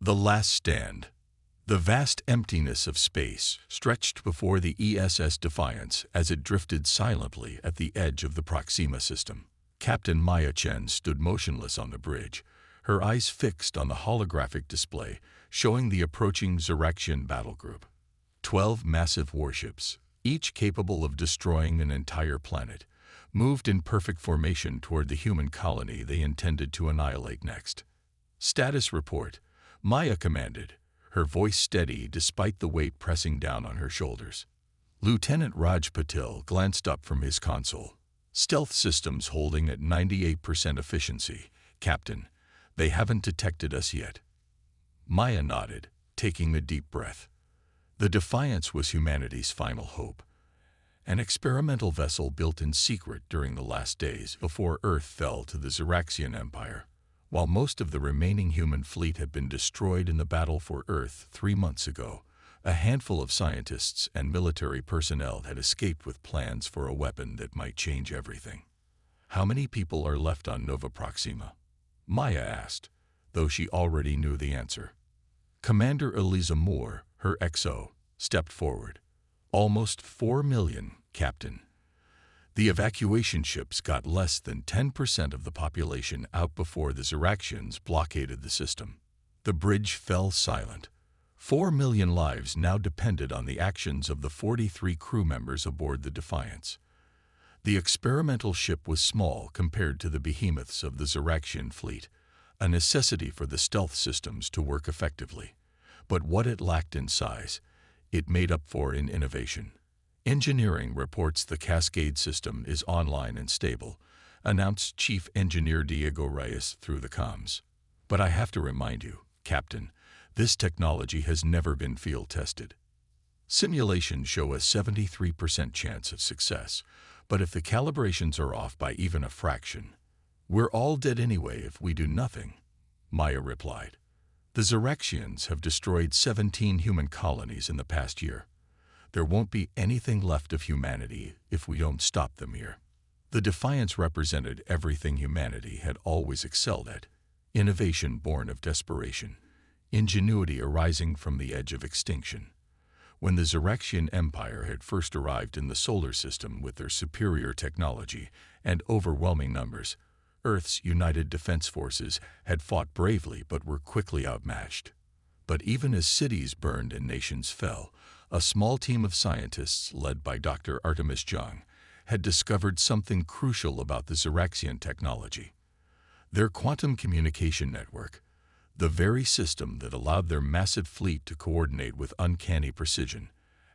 The Last Stand. The vast emptiness of space stretched before the ESS Defiance as it drifted silently at the edge of the Proxima system. Captain Maya Chen stood motionless on the bridge, her eyes fixed on the holographic display showing the approaching Xeraxian battle group. 12 massive warships, each capable of destroying an entire planet, moved in perfect formation toward the human colony they intended to annihilate next. "Status report," Maya commanded, her voice steady despite the weight pressing down on her shoulders. Lieutenant Raj Patil glanced up from his console. "Stealth systems holding at 98% efficiency, Captain. They haven't detected us yet." Maya nodded, taking a deep breath. The Defiance was humanity's final hope. An experimental vessel built in secret during the last days before Earth fell to the Xeraxian Empire. While most of the remaining human fleet had been destroyed in the battle for Earth 3 months ago, a handful of scientists and military personnel had escaped with plans for a weapon that might change everything. "How many people are left on Nova Proxima?" Maya asked, though she already knew the answer. Commander Eliza Moore, her XO, stepped forward. "Almost 4 million, Captain. The evacuation ships got less than 10% of the population out before the Xeraxians blockaded the system." The bridge fell silent. 4 million lives now depended on the actions of the 43 crew members aboard the Defiance. The experimental ship was small compared to the behemoths of the Xeraxian fleet, a necessity for the stealth systems to work effectively. But what it lacked in size, it made up for in innovation. "Engineering reports the Cascade system is online and stable," announced Chief Engineer Diego Reyes through the comms. "But I have to remind you, Captain, this technology has never been field-tested. Simulations show a 73% chance of success, but if the calibrations are off by even a fraction, we're all dead anyway if we do nothing," Maya replied. "The Xeraxians have destroyed 17 human colonies in the past year. There won't be anything left of humanity if we don't stop them here." The Defiance represented everything humanity had always excelled at: innovation born of desperation, ingenuity arising from the edge of extinction. When the Xeraxian Empire had first arrived in the solar system with their superior technology and overwhelming numbers, Earth's United Defense Forces had fought bravely but were quickly outmatched. But even as cities burned and nations fell, a small team of scientists led by Dr. Artemis Jung had discovered something crucial about the Xeraxian technology. Their quantum communication network, the very system that allowed their massive fleet to coordinate with uncanny precision,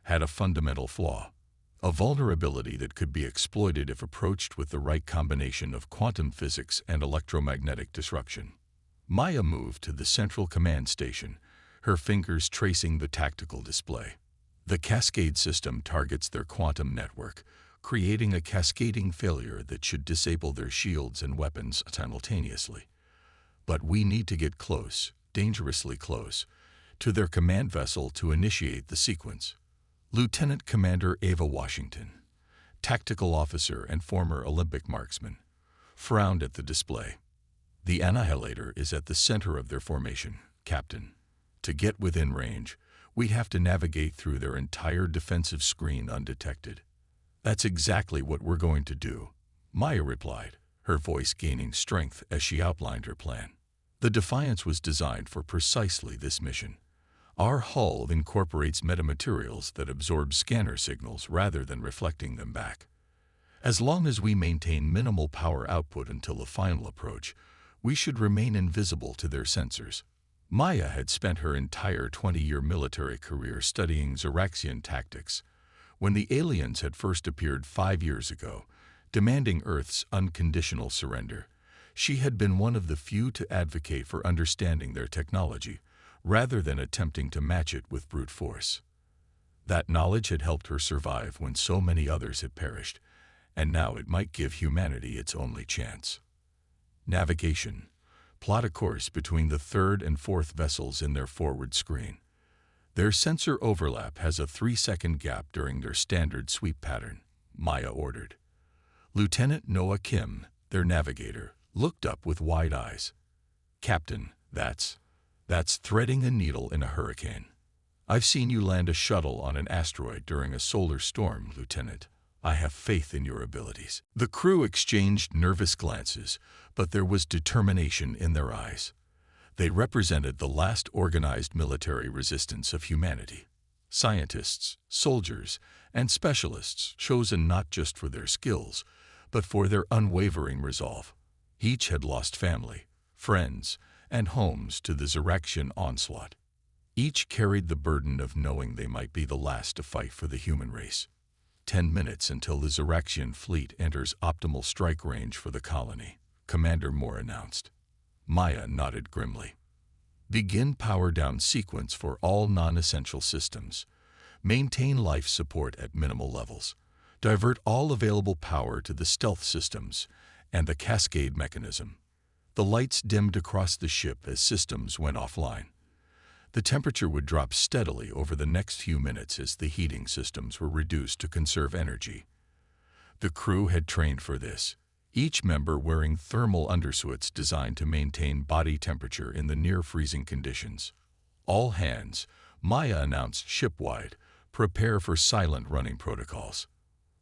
had a fundamental flaw, a vulnerability that could be exploited if approached with the right combination of quantum physics and electromagnetic disruption. Maya moved to the central command station, her fingers tracing the tactical display. The Cascade system targets their quantum network, creating a cascading failure that should disable their shields and weapons simultaneously. But we need to get close, dangerously close, to their command vessel to initiate the sequence. Lieutenant Commander Ava Washington, tactical officer and former Olympic marksman, frowned at the display. "The Annihilator is at the center of their formation, Captain. To get within range, we'd have to navigate through their entire defensive screen undetected." "That's exactly what we're going to do," Maya replied, her voice gaining strength as she outlined her plan. The Defiance was designed for precisely this mission. Our hull incorporates metamaterials that absorb scanner signals rather than reflecting them back. As long as we maintain minimal power output until the final approach, we should remain invisible to their sensors. Maya had spent her entire 20-year military career studying Xeraxian tactics. When the aliens had first appeared 5 years ago, demanding Earth's unconditional surrender, she had been one of the few to advocate for understanding their technology, rather than attempting to match it with brute force. That knowledge had helped her survive when so many others had perished, and now it might give humanity its only chance. Navigation. Plot a course between the third and fourth vessels in their forward screen. Their sensor overlap has a 3-second gap during their standard sweep pattern, Maya ordered. Lieutenant Noah Kim, their navigator, looked up with wide eyes. "Captain, that's..." That's threading a needle in a hurricane. I've seen you land a shuttle on an asteroid during a solar storm, Lieutenant. I have faith in your abilities." The crew exchanged nervous glances, but there was determination in their eyes. They represented the last organized military resistance of humanity. Scientists, soldiers, and specialists chosen not just for their skills, but for their unwavering resolve. Each had lost family, friends, and homes to the Zeraxian onslaught. Each carried the burden of knowing they might be the last to fight for the human race. 10 minutes until the Zeraxian fleet enters optimal strike range for the colony, Commander Moore announced. Maya nodded grimly. Begin power down sequence for all non-essential systems. Maintain life support at minimal levels. Divert all available power to the stealth systems and the cascade mechanism. The lights dimmed across the ship as systems went offline. The temperature would drop steadily over the next few minutes as the heating systems were reduced to conserve energy. The crew had trained for this, each member wearing thermal undersuits designed to maintain body temperature in the near-freezing conditions. "All hands," Maya announced shipwide, "prepare for silent running protocols.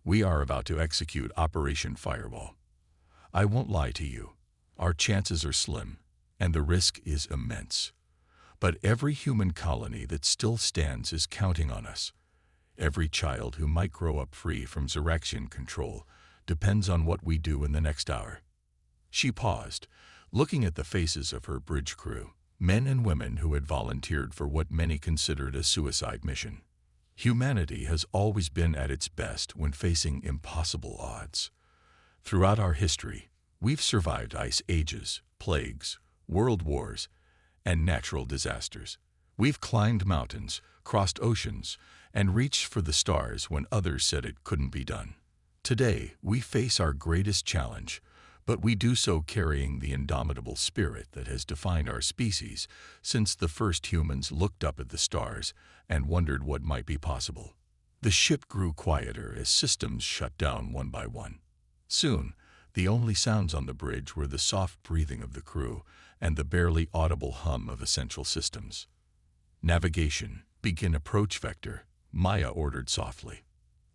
We are about to execute Operation Firewall. I won't lie to you. Our chances are slim, and the risk is immense. But every human colony that still stands is counting on us. Every child who might grow up free from Zeraxian control depends on what we do in the next hour." She paused, looking at the faces of her bridge crew, men and women who had volunteered for what many considered a suicide mission. Humanity has always been at its best when facing impossible odds. Throughout our history, we've survived ice ages, plagues, world wars, and natural disasters. We've climbed mountains, crossed oceans, and reached for the stars when others said it couldn't be done. Today, we face our greatest challenge, but we do so carrying the indomitable spirit that has defined our species since the first humans looked up at the stars and wondered what might be possible. The ship grew quieter as systems shut down one by one. Soon, the only sounds on the bridge were the soft breathing of the crew and the barely audible hum of essential systems. "Navigation, begin approach vector," Maya ordered softly.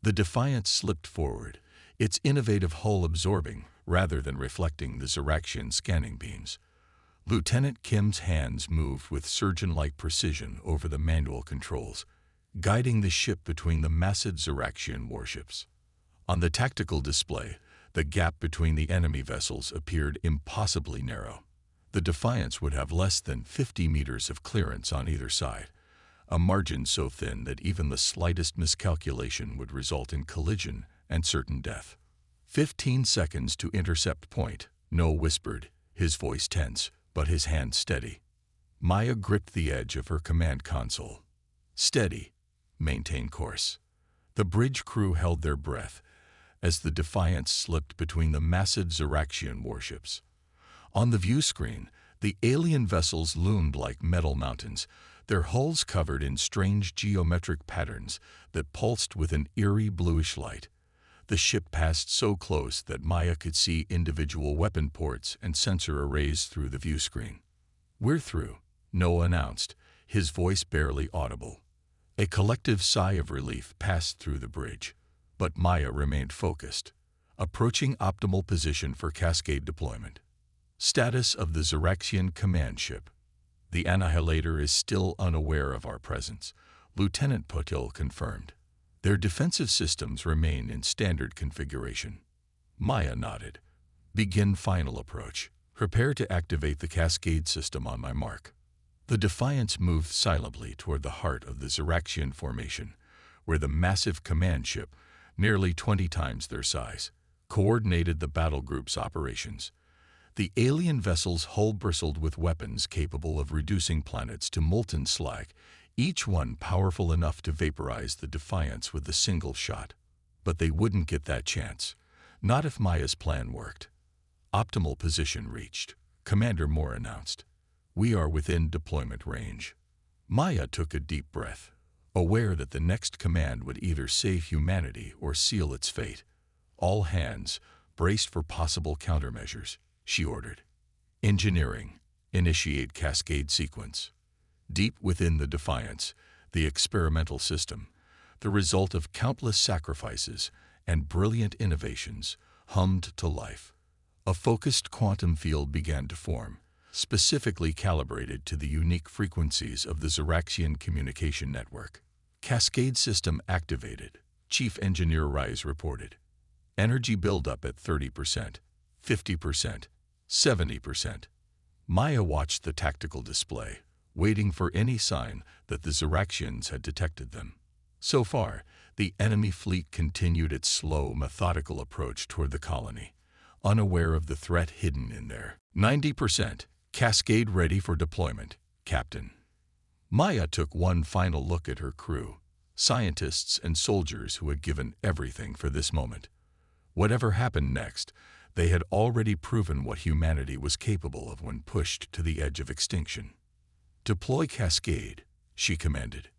The Defiance slipped forward, its innovative hull absorbing rather than reflecting the Zeraxian scanning beams. Lieutenant Kim's hands moved with surgeon-like precision over the manual controls, guiding the ship between the massive Zeraxian warships. On the tactical display, the gap between the enemy vessels appeared impossibly narrow. The Defiance would have less than 50 meters of clearance on either side, a margin so thin that even the slightest miscalculation would result in collision and certain death. 15 seconds to intercept point, Noel whispered, his voice tense, but his hand steady. Maya gripped the edge of her command console. "Steady. Maintain course." The bridge crew held their breath as the Defiance slipped between the massive Zeraxian warships. On the view screen, the alien vessels loomed like metal mountains, their hulls covered in strange geometric patterns that pulsed with an eerie bluish light. The ship passed so close that Maya could see individual weapon ports and sensor arrays through the view screen. "We're through," Noah announced, his voice barely audible. A collective sigh of relief passed through the bridge, but Maya remained focused, approaching optimal position for cascade deployment. Status of the Zeraxian command ship. "The Annihilator is still unaware of our presence," Lieutenant Potil confirmed. "Their defensive systems remain in standard configuration." Maya nodded. "Begin final approach. Prepare to activate the cascade system on my mark." The Defiance moved silently toward the heart of the Zeraxian formation, where the massive command ship, nearly 20 times their size, coordinated the battle group's operations. The alien vessel's hull bristled with weapons capable of reducing planets to molten slag, each one powerful enough to vaporize the Defiance with a single shot. But they wouldn't get that chance, not if Maya's plan worked. "Optimal position reached," Commander Moore announced. "We are within deployment range." Maya took a deep breath, aware that the next command would either save humanity or seal its fate. "All hands, braced for possible countermeasures," she ordered. "Engineering, initiate cascade sequence." Deep within the Defiance, the experimental system, the result of countless sacrifices and brilliant innovations, hummed to life. A focused quantum field began to form, specifically calibrated to the unique frequencies of the Zeraxian communication network. Cascade system activated, Chief Engineer Rise reported. Energy buildup at 30%, 50%, 70%. Maya watched the tactical display, waiting for any sign that the Zeraxians had detected them. So far, the enemy fleet continued its slow, methodical approach toward the colony, unaware of the threat hidden in there. 90%. Cascade ready for deployment, Captain. Maya took one final look at her crew, scientists and soldiers who had given everything for this moment. Whatever happened next, they had already proven what humanity was capable of when pushed to the edge of extinction. Deploy Cascade, she commanded.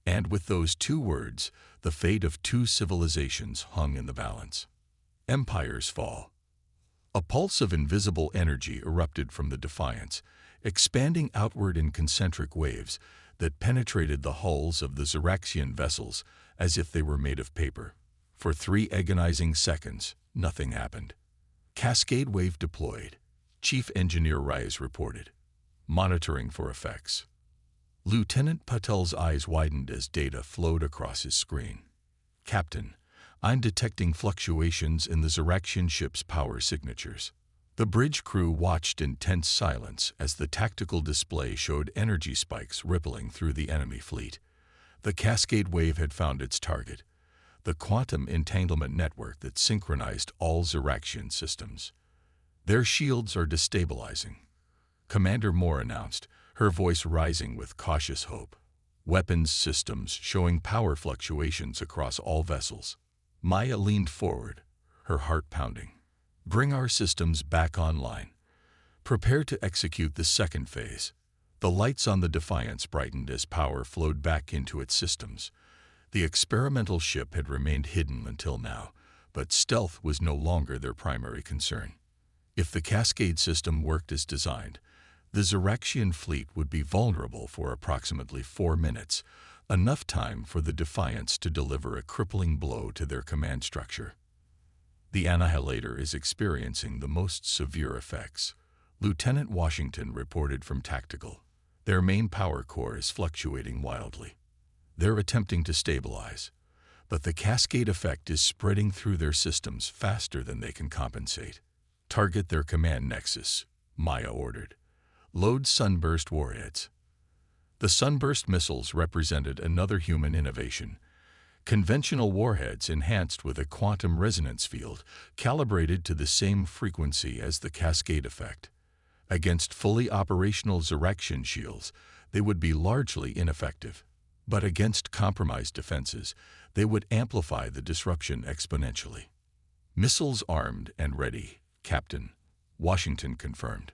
And with those two words, the fate of two civilizations hung in the balance. Empires fall. A pulse of invisible energy erupted from the Defiance, expanding outward in concentric waves that penetrated the hulls of the Zeraxian vessels as if they were made of paper. For 3 agonizing seconds, nothing happened. Cascade wave deployed, Chief Engineer Rise reported, monitoring for effects. Lieutenant Patel's eyes widened as data flowed across his screen. Captain, I'm detecting fluctuations in the Zeraxian ship's power signatures. The bridge crew watched in tense silence as the tactical display showed energy spikes rippling through the enemy fleet. The Cascade wave had found its target, the quantum entanglement network that synchronized all Zeraxian systems. Their shields are destabilizing, Commander Moore announced, her voice rising with cautious hope. Weapons systems showing power fluctuations across all vessels. Maya leaned forward, her heart pounding. Bring our systems back online. Prepare to execute the second phase. The lights on the Defiance brightened as power flowed back into its systems. The experimental ship had remained hidden until now, but stealth was no longer their primary concern. If the Cascade system worked as designed, the Zeraxian fleet would be vulnerable for approximately 4 minutes, enough time for the Defiance to deliver a crippling blow to their command structure. The Annihilator is experiencing the most severe effects, Lieutenant Washington reported from Tactical. Their main power core is fluctuating wildly. They're attempting to stabilize, but the Cascade effect is spreading through their systems faster than they can compensate. Target their command nexus, Maya ordered. Load Sunburst warheads. The Sunburst missiles represented another human innovation. Conventional warheads enhanced with a quantum resonance field calibrated to the same frequency as the Cascade effect. Against fully operational Zeraxian shields, they would be largely ineffective. But against compromised defenses, they would amplify the disruption exponentially. Missiles armed and ready, Captain, Washington confirmed.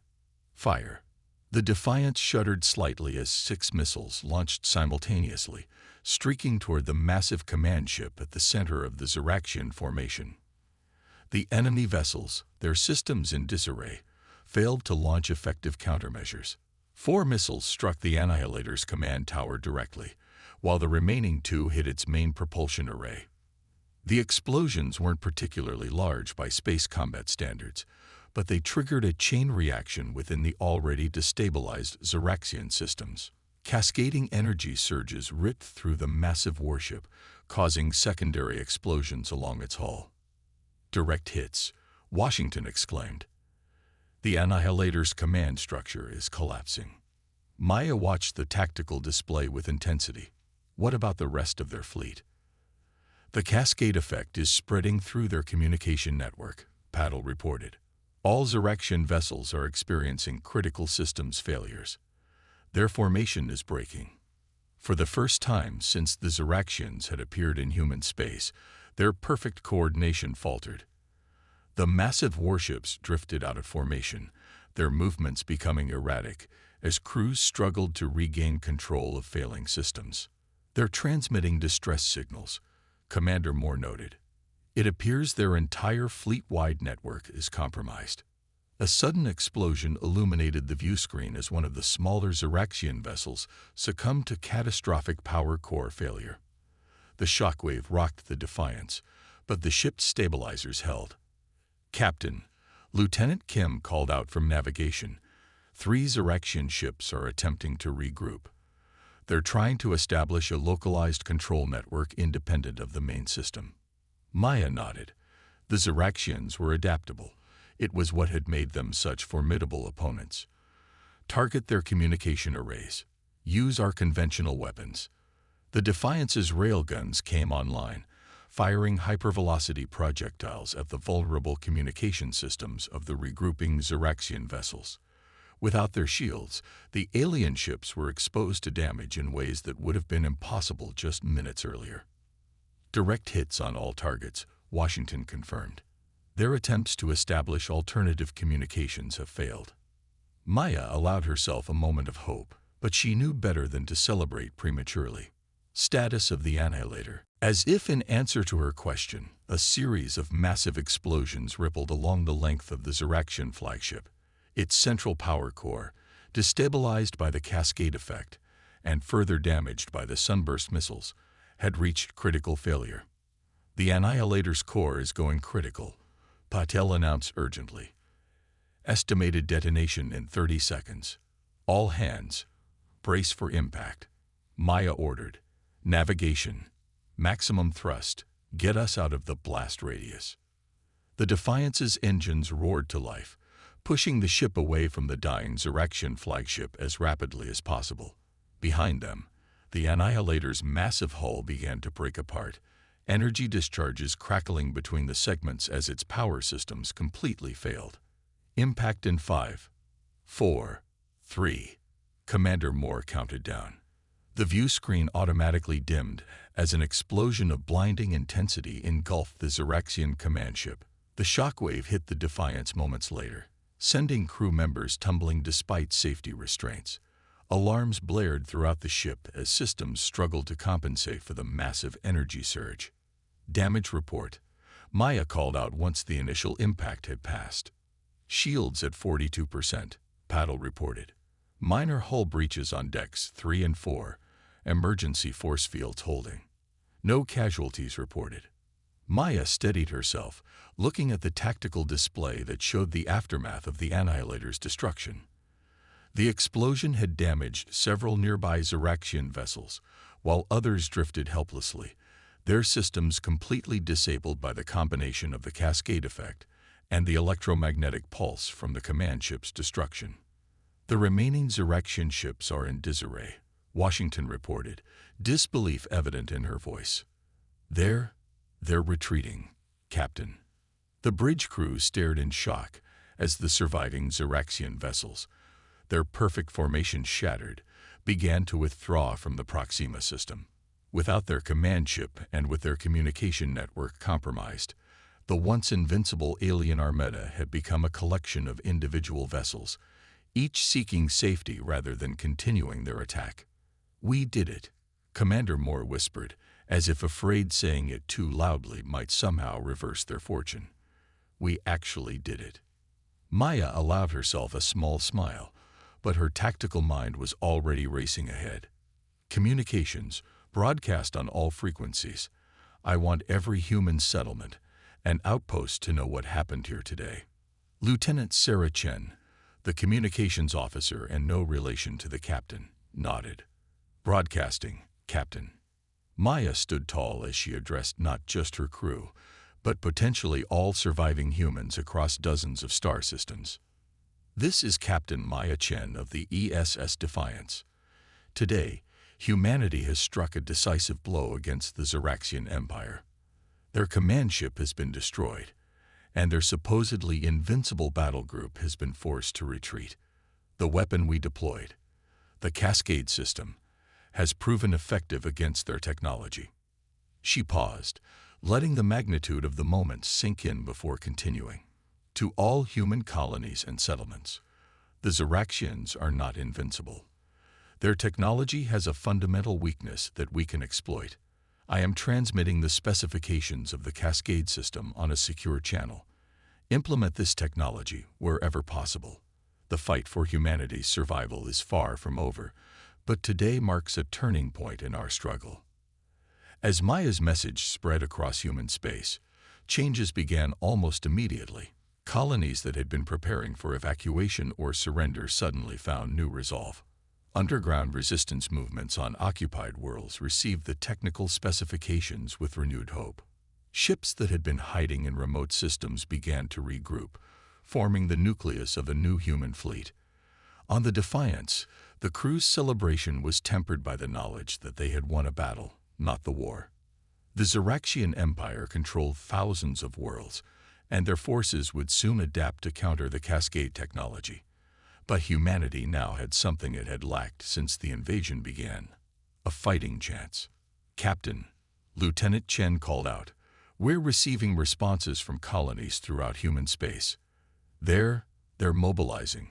Fire. The Defiance shuddered slightly as 6 missiles launched simultaneously, streaking toward the massive command ship at the center of the Zeraxian formation. The enemy vessels, their systems in disarray, failed to launch effective countermeasures. 4 missiles struck the Annihilator's command tower directly, while the remaining 2 hit its main propulsion array. The explosions weren't particularly large by space combat standards, but they triggered a chain reaction within the already destabilized Zeraxian systems. Cascading energy surges ripped through the massive warship, causing secondary explosions along its hull. Direct hits, Washington exclaimed. The Annihilator's command structure is collapsing. Maya watched the tactical display with intensity. What about the rest of their fleet? The Cascade effect is spreading through their communication network, Paddle reported. All Zeraxian vessels are experiencing critical systems failures. Their formation is breaking. For the first time since the Zeraxians had appeared in human space, their perfect coordination faltered. The massive warships drifted out of formation, their movements becoming erratic as crews struggled to regain control of failing systems. They're transmitting distress signals, Commander Moore noted. It appears their entire fleet-wide network is compromised. A sudden explosion illuminated the view screen as one of the smaller Xeraxian vessels succumbed to catastrophic power core failure. The shockwave rocked the Defiance, but the ship's stabilizers held. "Captain," Lieutenant Kim called out from navigation, "3 Xeraxian ships are attempting to regroup. They're trying to establish a localized control network independent of the main system." Maya nodded. The Xeraxians were adaptable. It was what had made them such formidable opponents. "Target their communication arrays. Use our conventional weapons." The Defiance's railguns came online, firing hypervelocity projectiles at the vulnerable communication systems of the regrouping Xeraxian vessels. Without their shields, the alien ships were exposed to damage in ways that would have been impossible just minutes earlier. "Direct hits on all targets," Washington confirmed. "Their attempts to establish alternative communications have failed." Maya allowed herself a moment of hope, but she knew better than to celebrate prematurely. Status of the Annihilator. As if in answer to her question, a series of massive explosions rippled along the length of the Xeraxian flagship. Its central power core, destabilized by the cascade effect and further damaged by the sunburst missiles, had reached critical failure. "The Annihilator's core is going critical," Patel announced urgently. "Estimated detonation in 30 seconds. All hands, brace for impact." Maya ordered. "Navigation. Maximum thrust. Get us out of the blast radius." The Defiance's engines roared to life, pushing the ship away from the dying Xeraxian flagship as rapidly as possible. Behind them, the Annihilator's massive hull began to break apart, energy discharges crackling between the segments as its power systems completely failed. "Impact in 5, 4, 3. Commander Moore counted down. The view screen automatically dimmed as an explosion of blinding intensity engulfed the Xeraxian command ship. The shockwave hit the Defiance moments later, sending crew members tumbling despite safety restraints. Alarms blared throughout the ship as systems struggled to compensate for the massive energy surge. "Damage report," Maya called out once the initial impact had passed. "Shields at 42%, Paddle reported. "Minor hull breaches on decks 3 and 4, emergency force fields holding. No casualties reported." Maya steadied herself, looking at the tactical display that showed the aftermath of the Annihilator's destruction. The explosion had damaged several nearby Xeraxian vessels, while others drifted helplessly, their systems completely disabled by the combination of the cascade effect and the electromagnetic pulse from the command ship's destruction. "The remaining Xeraxian ships are in disarray," Washington reported, disbelief evident in her voice. They're retreating, Captain." The bridge crew stared in shock as the surviving Xeraxian vessels, their perfect formation shattered, began to withdraw from the Proxima system. Without their command ship and with their communication network compromised, the once invincible alien armada had become a collection of individual vessels, each seeking safety rather than continuing their attack. "We did it," Commander Moore whispered, as if afraid saying it too loudly might somehow reverse their fortune. "We actually did it." Maya allowed herself a small smile, but her tactical mind was already racing ahead. "Communications, broadcast on all frequencies. I want every human settlement and outpost to know what happened here today." Lieutenant Sarah Chen, the communications officer and no relation to the captain, nodded. "Broadcasting, Captain." Maya stood tall as she addressed not just her crew, but potentially all surviving humans across dozens of star systems. "This is Captain Maya Chen of the ESS Defiance. Today, humanity has struck a decisive blow against the Xeraxian Empire. Their command ship has been destroyed, and their supposedly invincible battle group has been forced to retreat. The weapon we deployed, the Cascade system, has proven effective against their technology." She paused, letting the magnitude of the moment sink in before continuing. "To all human colonies and settlements, the Xeraxians are not invincible. Their technology has a fundamental weakness that we can exploit. I am transmitting the specifications of the Cascade system on a secure channel. Implement this technology wherever possible. The fight for humanity's survival is far from over, but today marks a turning point in our struggle. As Maya's message spread across human space, changes began almost immediately. Colonies that had been preparing for evacuation or surrender suddenly found new resolve. Underground resistance movements on occupied worlds received the technical specifications with renewed hope. Ships that had been hiding in remote systems began to regroup, forming the nucleus of a new human fleet. On the Defiance, the crew's celebration was tempered by the knowledge that they had won a battle, not the war. The Galactic Empire controlled thousands of worlds, and their forces would soon adapt to counter the Cascade technology. But humanity now had something it had lacked since the invasion began: a fighting chance. "Captain," Lieutenant Chen called out, "we're receiving responses from colonies throughout human space. They're mobilizing,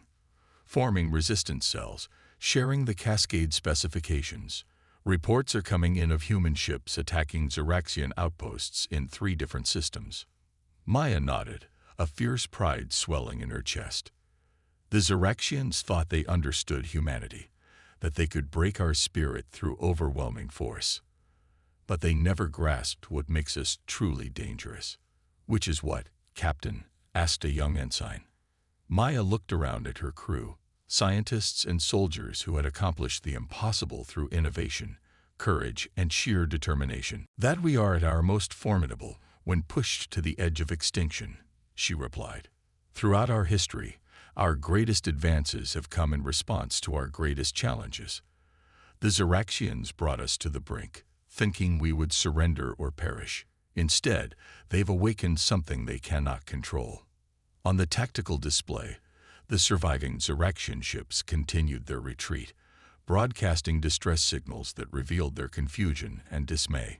forming resistance cells, sharing the Cascade specifications. Reports are coming in of human ships attacking Zeraxian outposts in 3 different systems." Maya nodded, a fierce pride swelling in her chest. The Zeraxians thought they understood humanity, that they could break our spirit through overwhelming force. But they never grasped what makes us truly dangerous. "Which is what, Captain?" asked a young ensign. Maya looked around at her crew, scientists and soldiers who had accomplished the impossible through innovation, courage, and sheer determination. "That we are at our most formidable when pushed to the edge of extinction," she replied. "Throughout our history, our greatest advances have come in response to our greatest challenges. The Zeraxians brought us to the brink, thinking we would surrender or perish. Instead, they've awakened something they cannot control." On the tactical display, the surviving Zeraxian ships continued their retreat, broadcasting distress signals that revealed their confusion and dismay.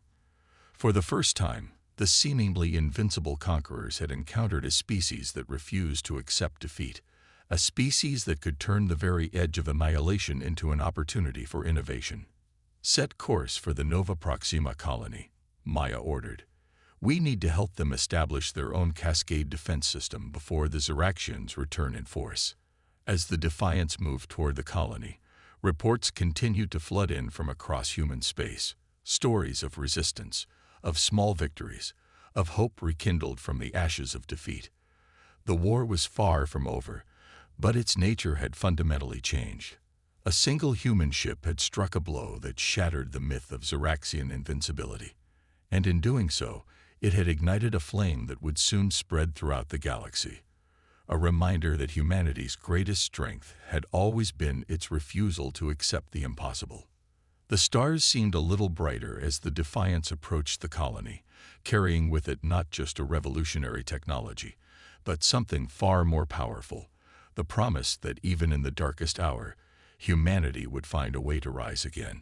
For the first time, the seemingly invincible conquerors had encountered a species that refused to accept defeat, a species that could turn the very edge of annihilation into an opportunity for innovation. "Set course for the Nova Proxima colony," Maya ordered. "We need to help them establish their own Cascade defense system before the Zeraxians return in force." As the Defiance moved toward the colony, reports continued to flood in from across human space, stories of resistance, of small victories, of hope rekindled from the ashes of defeat. The war was far from over, but its nature had fundamentally changed. A single human ship had struck a blow that shattered the myth of Zeraxian invincibility, and in doing so, it had ignited a flame that would soon spread throughout the galaxy, a reminder that humanity's greatest strength had always been its refusal to accept the impossible. The stars seemed a little brighter as the Defiance approached the colony, carrying with it not just a revolutionary technology, but something far more powerful: the promise that even in the darkest hour, humanity would find a way to rise again.